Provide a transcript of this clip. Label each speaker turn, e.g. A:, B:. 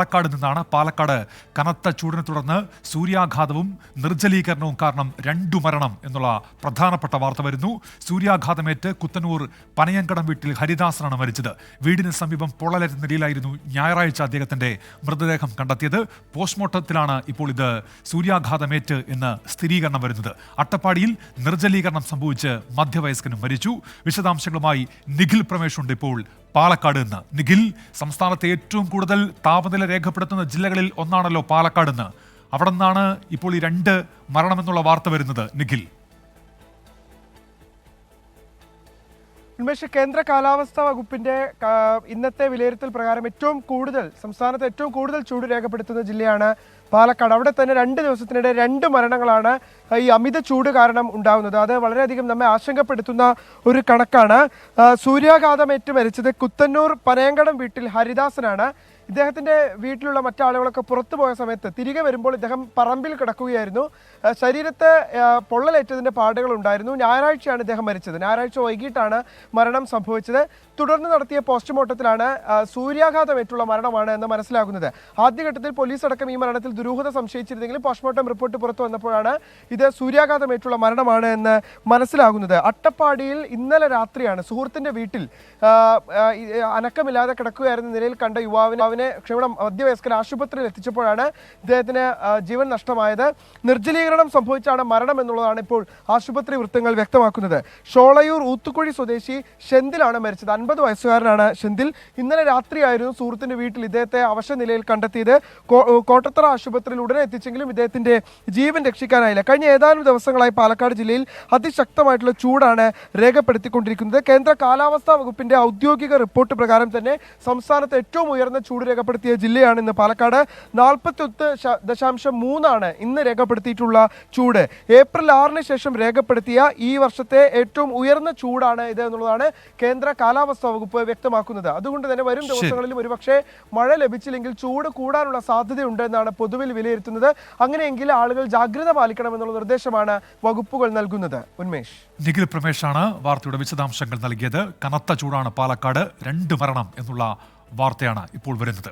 A: പാലക്കാട് നിന്നാണ്. പാലക്കാട് കനത്ത ചൂടിനെ തുടർന്ന് സൂര്യാഘാതവും നിർജ്ജലീകരണവും കാരണം 2 മരണം എന്നുള്ള പ്രധാനപ്പെട്ട വാർത്ത വരുന്നു. സൂര്യാഘാതമേറ്റ് കുത്തന്നൂർ പനയങ്കടം വീട്ടിൽ ഹരിദാസനാണ് മരിച്ചത്. വീടിന് സമീപം പൊള്ളലേറ്റ നിലയിലായിരുന്നു ഞായറാഴ്ച അദ്ദേഹത്തിന്റെ മൃതദേഹം കണ്ടെത്തിയത്. പോസ്റ്റ്മോർട്ടത്തിലാണ് ഇപ്പോൾ ഇത് സൂര്യാഘാതമേറ്റ് എന്ന് സ്ഥിരീകരണം വരുന്നത്. അട്ടപ്പാടിയിൽ നിർജ്ജലീകരണം സംഭവിച്ച് മധ്യവയസ്കനും മരിച്ചു. വിശദാംശങ്ങളുമായി നിഖിൽ പ്രമേഷ് ഉണ്ട് ഇപ്പോൾ പാലക്കാട് നിന്ന്. നിഖിൽ, സംസ്ഥാനത്തെ ഏറ്റവും കൂടുതൽ താപനില രേഖപ്പെടുത്തുന്ന ജില്ലകളിൽ ഒന്നാണല്ലോ പാലക്കാട് നിന്ന്. അവിടെ നിന്നാണ് ഇപ്പോൾ ഈ 2 മരണമെന്നുള്ള വാർത്ത വരുന്നത്. നിഖിൽ,
B: ഉന്മേഷ്, കേന്ദ്ര കാലാവസ്ഥാ വകുപ്പിന്റെ ഇന്നത്തെ വിലയിരുത്തൽ പ്രകാരം സംസ്ഥാനത്ത് ഏറ്റവും കൂടുതൽ ചൂട് രേഖപ്പെടുത്തുന്ന ജില്ലയാണ് പാലക്കാട്. അവിടെ തന്നെ 2 ദിവസത്തിനിടെ 2 മരണങ്ങളാണ് ഈ അമിത ചൂട് കാരണം ഉണ്ടാകുന്നത്. അത് വളരെയധികം നമ്മെ ആശങ്കപ്പെടുത്തുന്ന ഒരു കണക്കാണ്. സൂര്യാഘാതമേറ്റ് മരിച്ചത് കുത്തന്നൂർ പനയങ്കടം വീട്ടിൽ ഹരിദാസനാണ്. ഇദ്ദേഹത്തിൻ്റെ വീട്ടിലുള്ള മറ്റാളുകളൊക്കെ പുറത്തു പോയ സമയത്ത് തിരികെ വരുമ്പോൾ ഇദ്ദേഹം പറമ്പിൽ കിടക്കുകയായിരുന്നു. ശരീരത്ത് പൊള്ളലേറ്റതിൻ്റെ പാടുകൾ ഉണ്ടായിരുന്നു. ഞായറാഴ്ചയാണ് ഇദ്ദേഹം മരിച്ചത്. ഞായറാഴ്ച വൈകിട്ടാണ് മരണം സംഭവിച്ചത്. തുടർന്ന് നടത്തിയ പോസ്റ്റ്മോർട്ടത്തിലാണ് സൂര്യാഘാതമേറ്റുള്ള മരണമാണ് എന്ന് മനസ്സിലാകുന്നത്. ആദ്യഘട്ടത്തിൽ പോലീസ് അടക്കം ഈ മരണത്തിൽ ദുരൂഹത സംശയിച്ചിരുന്നെങ്കിലും പോസ്റ്റ്മോർട്ടം റിപ്പോർട്ട് പുറത്തു വന്നപ്പോഴാണ് ഇത് സൂര്യാഘാതമേറ്റുള്ള മരണമാണ് എന്ന് മനസ്സിലാകുന്നത്. അട്ടപ്പാടിയിൽ ഇന്നലെ രാത്രിയാണ് സുഹൃത്തിൻ്റെ വീട്ടിൽ അനക്കമില്ലാതെ കിടക്കുകയായിരുന്ന നിലയിൽ കണ്ട യുവാവിനെ മധ്യവയസ്കൻ ആശുപത്രിയിൽ എത്തിച്ചപ്പോഴാണ് ഇദ്ദേഹത്തിന് ജീവൻ നഷ്ടമായത്. നിർജ്ജലീകരണം സംഭവിച്ചാണ് മരണം എന്നുള്ളതാണ് ഇപ്പോൾ ആശുപത്രി വൃത്തങ്ങൾ വ്യക്തമാക്കുന്നത്. ഷോളയൂർ ഊത്തുക്കുഴി സ്വദേശി ഷെന്തിലാണ് മരിച്ചത്. 50 വയസ്സുകാരനാണ് ഷെന്തിൽ. ഇന്നലെ രാത്രിയായിരുന്നു സുഹൃത്തിന്റെ വീട്ടിൽ ഇദ്ദേഹത്തെ അവശ നിലയിൽ കണ്ടെത്തിയത്. കോട്ടത്തറ ആശുപത്രിയിൽ ഉടനെ എത്തിച്ചെങ്കിലും ഇദ്ദേഹത്തിന്റെ ജീവൻ രക്ഷിക്കാനായില്ല. കഴിഞ്ഞ ഏതാനും ദിവസങ്ങളായി പാലക്കാട് ജില്ലയിൽ അതിശക്തമായിട്ടുള്ള ചൂടാണ് രേഖപ്പെടുത്തിക്കൊണ്ടിരിക്കുന്നത്. കേന്ദ്ര കാലാവസ്ഥാ വകുപ്പിന്റെ ഔദ്യോഗിക റിപ്പോർട്ട് പ്രകാരം തന്നെ സംസ്ഥാനത്ത് ഏറ്റവും ഉയർന്ന ചൂട് രേഖപ്പെടുത്തിയ ജില്ലയാണ് ഇന്ന് പാലക്കാട്. 41.3 ഇന്ന് രേഖപ്പെടുത്തിയിട്ടുള്ള ചൂട്. ഏപ്രിൽ 6 ശേഷം രേഖപ്പെടുത്തിയ ഈ വർഷത്തെ ഏറ്റവും ഉയർന്ന ചൂടാണ് ഇത് എന്നുള്ളതാണ് കേന്ദ്ര കാലാവസ്ഥാ വകുപ്പ് വ്യക്തമാക്കുന്നത്. അതുകൊണ്ട് തന്നെ വരും ദിവസങ്ങളിലും ഒരുപക്ഷെ മഴ ലഭിച്ചില്ലെങ്കിൽ ചൂട് കൂടാനുള്ള സാധ്യതയുണ്ട് എന്നാണ് പൊതുവിൽ വിലയിരുത്തുന്നത്. അങ്ങനെയെങ്കിൽ ആളുകൾ ജാഗ്രത പാലിക്കണമെന്നുള്ള നിർദ്ദേശമാണ് വകുപ്പുകൾ നൽകുന്നത്. ഉന്മേഷ്,
A: നിഖിൽ പ്രമേഷാണ് വാർത്തയുടെ വിശദാംശങ്ങൾ നൽകിയത്. കനത്ത ചൂടാണ് പാലക്കാട്, 2 മരണം എന്നുള്ള വാർത്തയാണ് ഇപ്പോൾ വരുന്നത്.